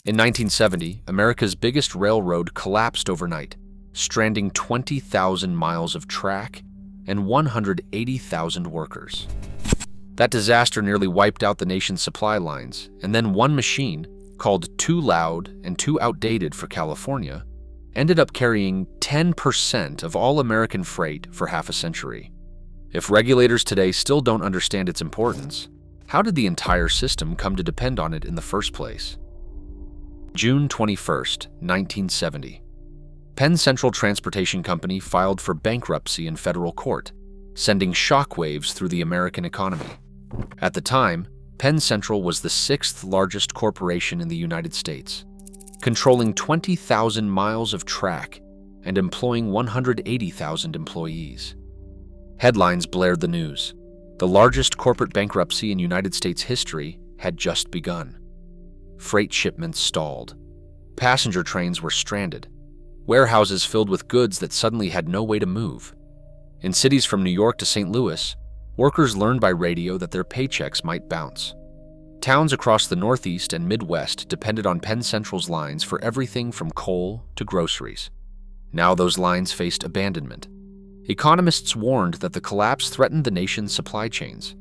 In 1970, America's biggest railroad collapsed overnight, stranding 20,000 miles of track and 180,000 workers. That disaster nearly wiped out the nation's supply lines, and then one machine, called too loud and too outdated for California, ended up carrying 10% of all American freight for half a century. If regulators today still don't understand its importance, how did the entire system come to depend on it in the first place? June 21st, 1970. Penn Central Transportation Company filed for bankruptcy in federal court, sending shockwaves through the American economy. At the time, Penn Central was the sixth largest corporation in the United States, controlling 20,000 miles of track and employing 180,000 employees. Headlines blared the news. The largest corporate bankruptcy in United States history had just begun. Freight shipments stalled. Passenger trains were stranded. Warehouses filled with goods that suddenly had no way to move. In cities from New York to St. Louis, workers learned by radio that their paychecks might bounce. Towns across the Northeast and Midwest depended on Penn Central's lines for everything from coal to groceries. Now those lines faced abandonment. Economists warned that the collapse threatened the nation's supply chains.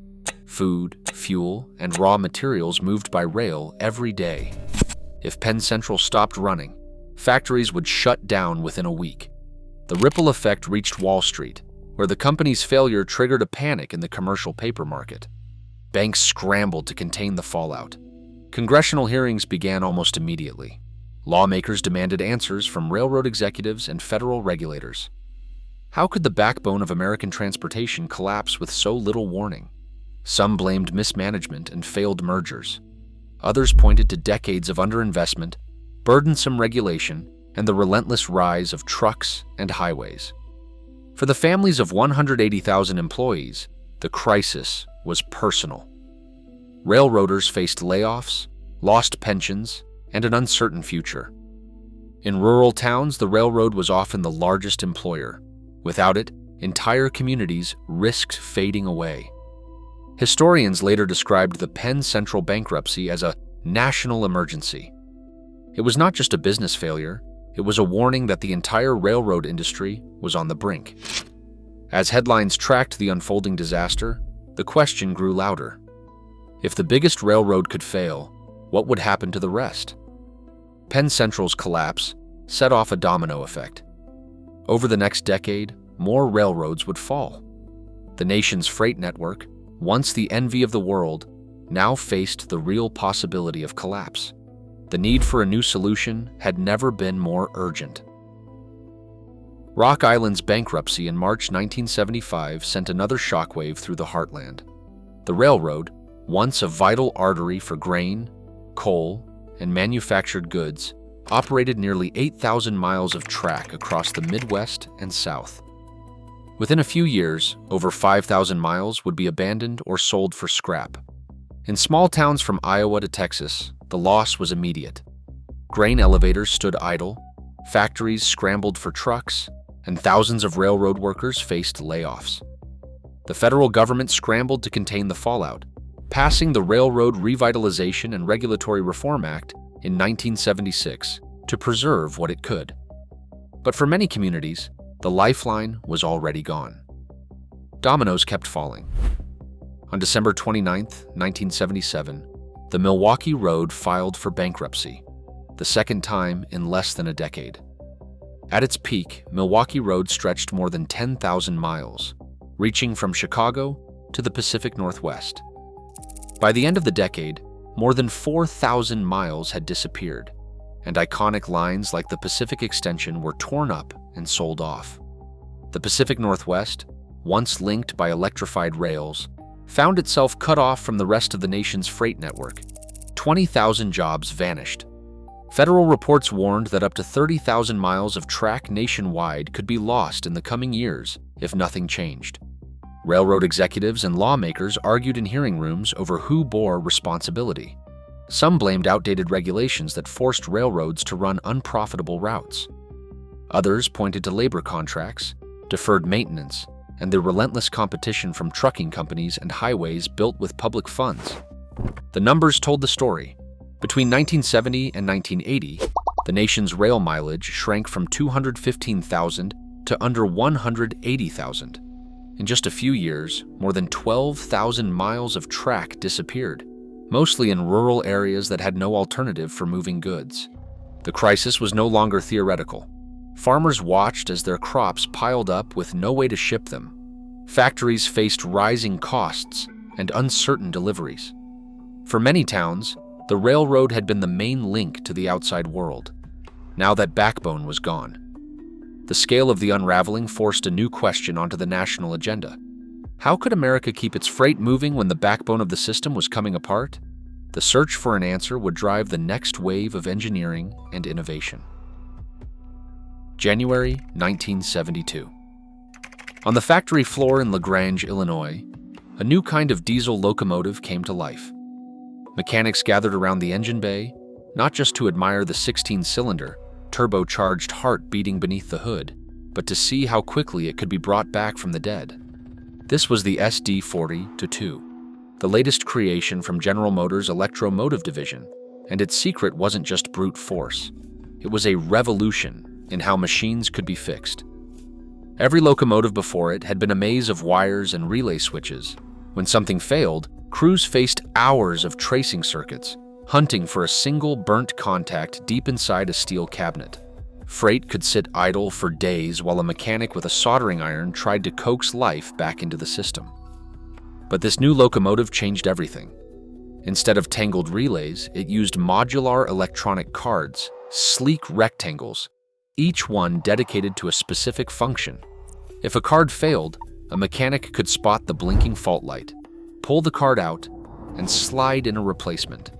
Food, fuel, and raw materials moved by rail every day. If Penn Central stopped running, factories would shut down within a week. The ripple effect reached Wall Street, where the company's failure triggered a panic in the commercial paper market. Banks scrambled to contain the fallout. Congressional hearings began almost immediately. Lawmakers demanded answers from railroad executives and federal regulators. How could the backbone of American transportation collapse with so little warning? Some blamed mismanagement and failed mergers. Others pointed to decades of underinvestment, burdensome regulation, and the relentless rise of trucks and highways. For the families of 180,000 employees, the crisis was personal. Railroaders faced layoffs, lost pensions, and an uncertain future. In rural towns, the railroad was often the largest employer. Without it, entire communities risked fading away. Historians later described the Penn Central bankruptcy as a national emergency. It was not just a business failure, it was a warning that the entire railroad industry was on the brink. As headlines tracked the unfolding disaster, the question grew louder. If the biggest railroad could fail, what would happen to the rest? Penn Central's collapse set off a domino effect. Over the next decade, more railroads would fall. The nation's freight network, once the envy of the world, now faced the real possibility of collapse. The need for a new solution had never been more urgent. Rock Island's bankruptcy in March 1975 sent another shockwave through the heartland. The railroad, once a vital artery for grain, coal, and manufactured goods, operated nearly 8,000 miles of track across the Midwest and South. Within a few years, over 5,000 miles would be abandoned or sold for scrap. In small towns from Iowa to Texas, the loss was immediate. Grain elevators stood idle, factories scrambled for trucks, and thousands of railroad workers faced layoffs. The federal government scrambled to contain the fallout, passing the Railroad Revitalization and Regulatory Reform Act in 1976 to preserve what it could. But for many communities, the lifeline was already gone. Dominoes kept falling. On December 29, 1977, the Milwaukee Road filed for bankruptcy, the second time in less than a decade. At its peak, Milwaukee Road stretched more than 10,000 miles, reaching from Chicago to the Pacific Northwest. By the end of the decade, more than 4,000 miles had disappeared, and iconic lines like the Pacific Extension were torn up and sold off. The Pacific Northwest, once linked by electrified rails, found itself cut off from the rest of the nation's freight network. 20,000 jobs vanished. Federal reports warned that up to 30,000 miles of track nationwide could be lost in the coming years if nothing changed. Railroad executives and lawmakers argued in hearing rooms over who bore responsibility. Some blamed outdated regulations that forced railroads to run unprofitable routes. Others pointed to labor contracts, deferred maintenance, and the relentless competition from trucking companies and highways built with public funds. The numbers told the story. Between 1970 and 1980, the nation's rail mileage shrank from 215,000 to under 180,000. In just a few years, more than 12,000 miles of track disappeared, mostly in rural areas that had no alternative for moving goods. The crisis was no longer theoretical. Farmers watched as their crops piled up with no way to ship them. Factories faced rising costs and uncertain deliveries. For many towns, the railroad had been the main link to the outside world. Now that backbone was gone. The scale of the unraveling forced a new question onto the national agenda. How could America keep its freight moving when the backbone of the system was coming apart? The search for an answer would drive the next wave of engineering and innovation. January 1972. On the factory floor in LaGrange, Illinois, a new kind of diesel locomotive came to life. Mechanics gathered around the engine bay, not just to admire the 16-cylinder, turbocharged heart beating beneath the hood, but to see how quickly it could be brought back from the dead. This was the SD-40-2, the latest creation from General Motors' electromotive division, and its secret wasn't just brute force. It was a revolution in how machines could be fixed. Every locomotive before it had been a maze of wires and relay switches. When something failed, crews faced hours of tracing circuits, hunting for a single burnt contact deep inside a steel cabinet. Freight could sit idle for days while a mechanic with a soldering iron tried to coax life back into the system. But this new locomotive changed everything. Instead of tangled relays, it used modular electronic cards, sleek rectangles, each one dedicated to a specific function. If a card failed, a mechanic could spot the blinking fault light, pull the card out, and slide in a replacement.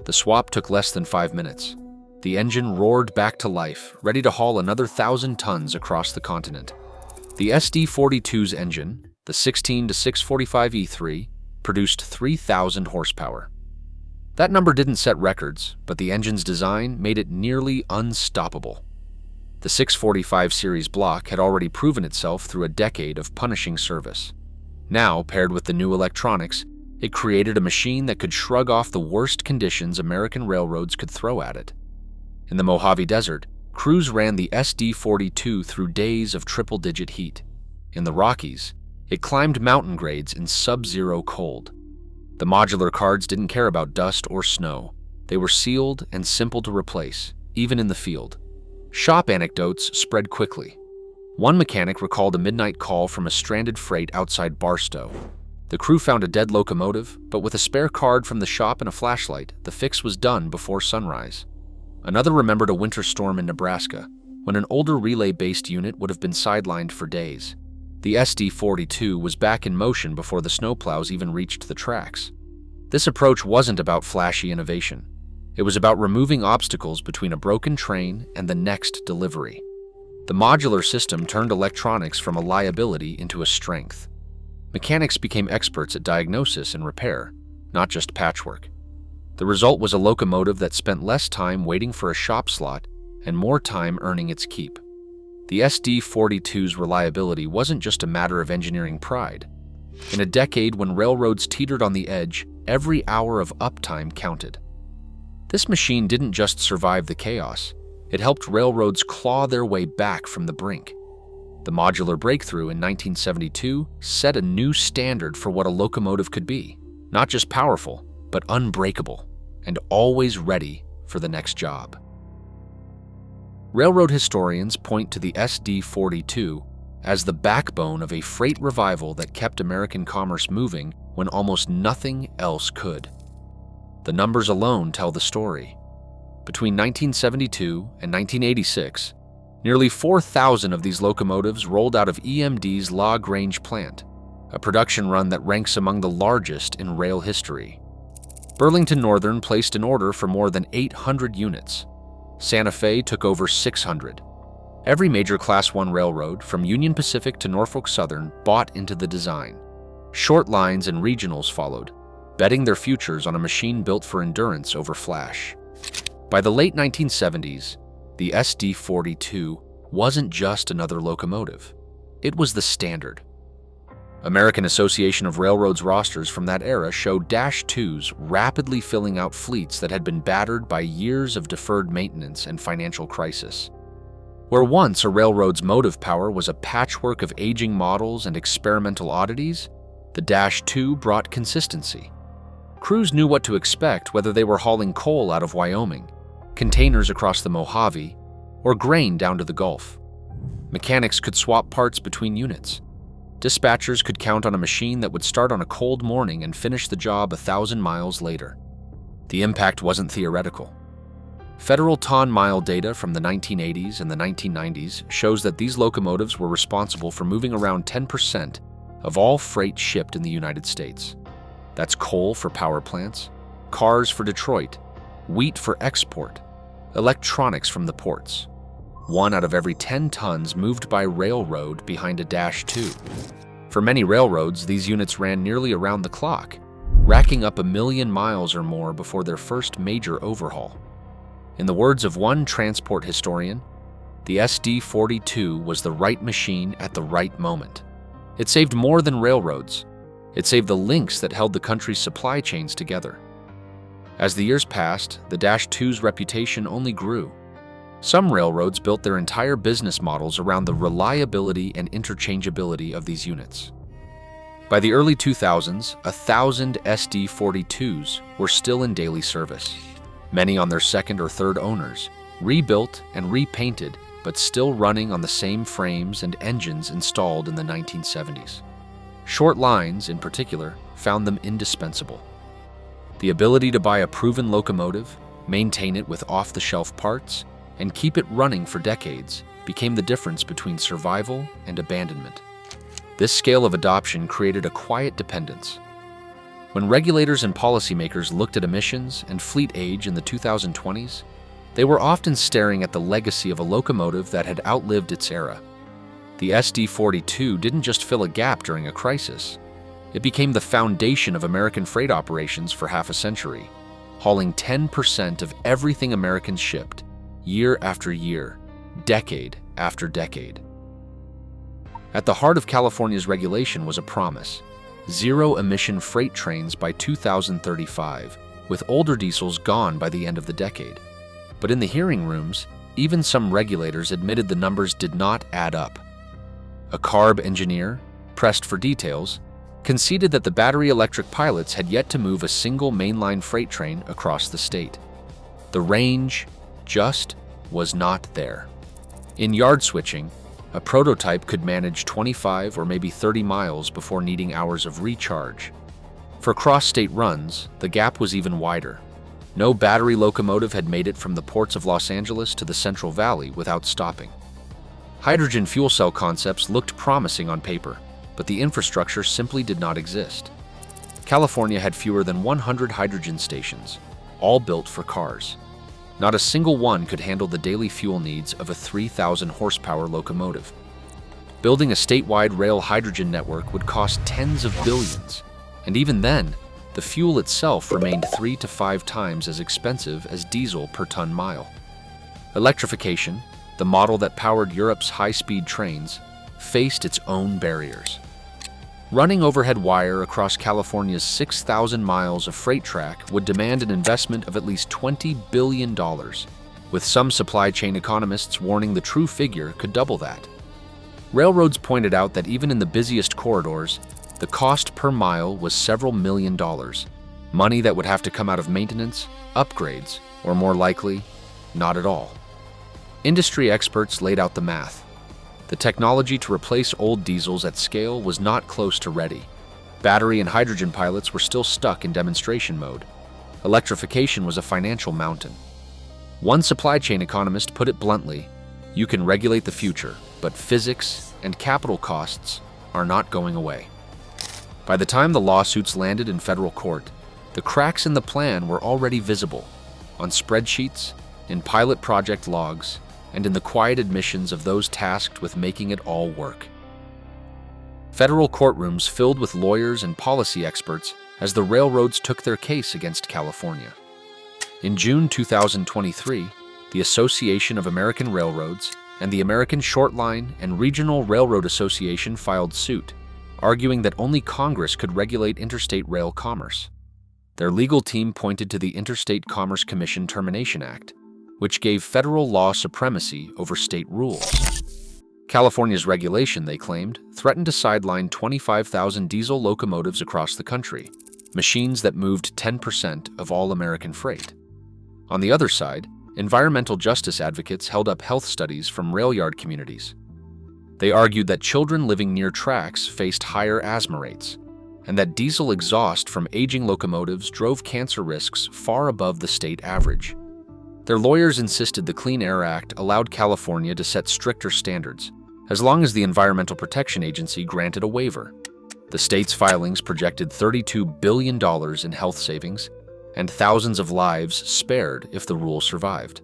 The swap took less than 5 minutes. The engine roared back to life, ready to haul another 1,000 tons across the continent. The SD-42's engine, the 16-645 E3, produced 3,000 horsepower. That number didn't set records, but the engine's design made it nearly unstoppable. The 645 series block had already proven itself through a decade of punishing service. Now, paired with the new electronics, it created a machine that could shrug off the worst conditions American railroads could throw at it. In the Mojave Desert, crews ran the SD-42 through days of triple-digit heat. In the Rockies, it climbed mountain grades in sub-zero cold. The modular cards didn't care about dust or snow. They were sealed and simple to replace, even in the field. Shop anecdotes spread quickly. One mechanic recalled a midnight call from a stranded freight outside Barstow. The crew found a dead locomotive, but with a spare card from the shop and a flashlight, the fix was done before sunrise. Another remembered a winter storm in Nebraska, when an older relay-based unit would have been sidelined for days. The SD-42 was back in motion before the snowplows even reached the tracks. This approach wasn't about flashy innovation. It was about removing obstacles between a broken train and the next delivery. The modular system turned electronics from a liability into a strength. Mechanics became experts at diagnosis and repair, not just patchwork. The result was a locomotive that spent less time waiting for a shop slot and more time earning its keep. The SD-42's reliability wasn't just a matter of engineering pride. In a decade when railroads teetered on the edge, every hour of uptime counted. This machine didn't just survive the chaos, it helped railroads claw their way back from the brink. The modular breakthrough in 1972 set a new standard for what a locomotive could be, not just powerful, but unbreakable, and always ready for the next job. Railroad historians point to the SD-42 as the backbone of a freight revival that kept American commerce moving when almost nothing else could. The numbers alone tell the story. Between 1972 and 1986, nearly 4,000 of these locomotives rolled out of EMD's La Grange plant, a production run that ranks among the largest in rail history. Burlington Northern placed an order for more than 800 units. Santa Fe took over 600. Every major Class I railroad, from Union Pacific to Norfolk Southern, bought into the design. Short lines and regionals followed, betting their futures on a machine built for endurance over flash. By the late 1970s, the SD-42 wasn't just another locomotive. It was the standard. American Association of Railroads rosters from that era show Dash 2s rapidly filling out fleets that had been battered by years of deferred maintenance and financial crisis. Where once a railroad's motive power was a patchwork of aging models and experimental oddities, the Dash 2 brought consistency. Crews knew what to expect whether they were hauling coal out of Wyoming, containers across the Mojave, or grain down to the Gulf. Mechanics could swap parts between units. Dispatchers could count on a machine that would start on a cold morning and finish the job 1,000 miles later. The impact wasn't theoretical. Federal ton-mile data from the 1980s and the 1990s shows that these locomotives were responsible for moving around 10% of all freight shipped in the United States. That's coal for power plants, cars for Detroit, wheat for export, electronics from the ports. 1 out of every 10 tons moved by railroad behind a Dash 2. For many railroads, these units ran nearly around the clock, racking up 1 million miles or more before their first major overhaul. In the words of one transport historian, the SD-42 was the right machine at the right moment. It saved more than railroads. It saved the links that held the country's supply chains together. As the years passed, the Dash 2's reputation only grew. Some railroads built their entire business models around the reliability and interchangeability of these units. By the early 2000s, 1,000 SD-42s were still in daily service, many on their second or third owners, rebuilt and repainted, but still running on the same frames and engines installed in the 1970s. Short lines, in particular, found them indispensable. The ability to buy a proven locomotive, maintain it with off-the-shelf parts, and keep it running for decades became the difference between survival and abandonment. This scale of adoption created a quiet dependence. When regulators and policymakers looked at emissions and fleet age in the 2020s, they were often staring at the legacy of a locomotive that had outlived its era. The SD-42 didn't just fill a gap during a crisis. It became the foundation of American freight operations for half a century, hauling 10% of everything Americans shipped, year after year, decade after decade. At the heart of California's regulation was a promise: zero-emission freight trains by 2035, with older diesels gone by the end of the decade. But in the hearing rooms, even some regulators admitted the numbers did not add up. A CARB engineer, pressed for details, conceded that the battery-electric pilots had yet to move a single mainline freight train across the state. The range just was not there. In yard switching, a prototype could manage 25 or maybe 30 miles before needing hours of recharge. For cross-state runs, the gap was even wider. No battery locomotive had made it from the ports of Los Angeles to the Central Valley without stopping. Hydrogen fuel cell concepts looked promising on paper, but the infrastructure simply did not exist. California had fewer than 100 hydrogen stations, all built for cars. Not a single one could handle the daily fuel needs of a 3,000 horsepower locomotive. Building a statewide rail hydrogen network would cost tens of billions, and even then, the fuel itself remained 3 to 5 times as expensive as diesel per ton mile. Electrification, the model that powered Europe's high-speed trains, faced its own barriers. Running overhead wire across California's 6,000 miles of freight track would demand an investment of at least $20 billion, with some supply chain economists warning the true figure could double that. Railroads pointed out that even in the busiest corridors, the cost per mile was several $1 million, money that would have to come out of maintenance, upgrades, or more likely, not at all. Industry experts laid out the math. The technology to replace old diesels at scale was not close to ready. Battery and hydrogen pilots were still stuck in demonstration mode. Electrification was a financial mountain. One supply chain economist put it bluntly: you can regulate the future, but physics and capital costs are not going away. By the time the lawsuits landed in federal court, the cracks in the plan were already visible, on spreadsheets, in pilot project logs, and in the quiet admissions of those tasked with making it all work. Federal courtrooms filled with lawyers and policy experts as the railroads took their case against California. In June 2023, the Association of American Railroads and the American Short Line and Regional Railroad Association filed suit, arguing that only Congress could regulate interstate rail commerce. Their legal team pointed to the Interstate Commerce Commission Termination Act, which gave federal law supremacy over state rules. California's regulation, they claimed, threatened to sideline 25,000 diesel locomotives across the country, machines that moved 10% of all American freight. On the other side, environmental justice advocates held up health studies from rail yard communities. They argued that children living near tracks faced higher asthma rates, and that diesel exhaust from aging locomotives drove cancer risks far above the state average. Their lawyers insisted the Clean Air Act allowed California to set stricter standards, as long as the Environmental Protection Agency granted a waiver. The state's filings projected $32 billion in health savings and thousands of lives spared if the rule survived.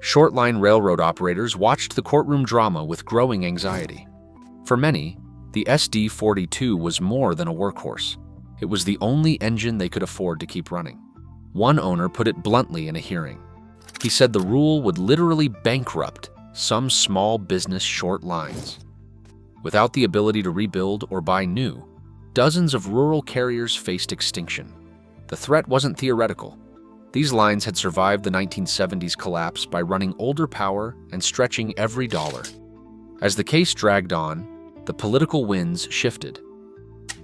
Short-line railroad operators watched the courtroom drama with growing anxiety. For many, the SD-42 was more than a workhorse. It was the only engine they could afford to keep running. One owner put it bluntly in a hearing. He said the rule would literally bankrupt some small business short lines. Without the ability to rebuild or buy new, dozens of rural carriers faced extinction. The threat wasn't theoretical. These lines had survived the 1970s collapse by running older power and stretching every dollar. As the case dragged on, the political winds shifted.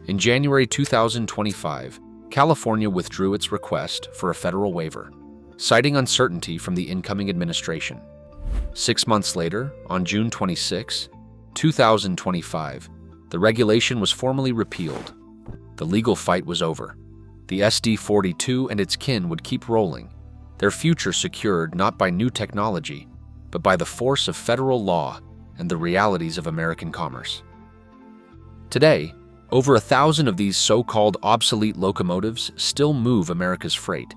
In January 2025, California withdrew its request for a federal waiver, citing uncertainty from the incoming administration. 6 months later, on June 26, 2025, the regulation was formally repealed. The legal fight was over. The SD-42 and its kin would keep rolling, their future secured not by new technology, but by the force of federal law and the realities of American commerce. Today, over 1,000 of these so-called obsolete locomotives still move America's freight,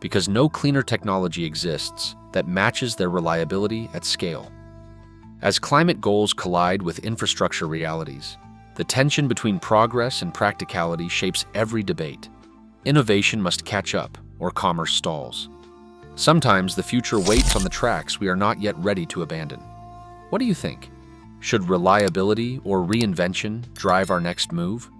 because no cleaner technology exists that matches their reliability at scale. As climate goals collide with infrastructure realities, the tension between progress and practicality shapes every debate. Innovation must catch up, or commerce stalls. Sometimes the future waits on the tracks we are not yet ready to abandon. What do you think? Should reliability or reinvention drive our next move?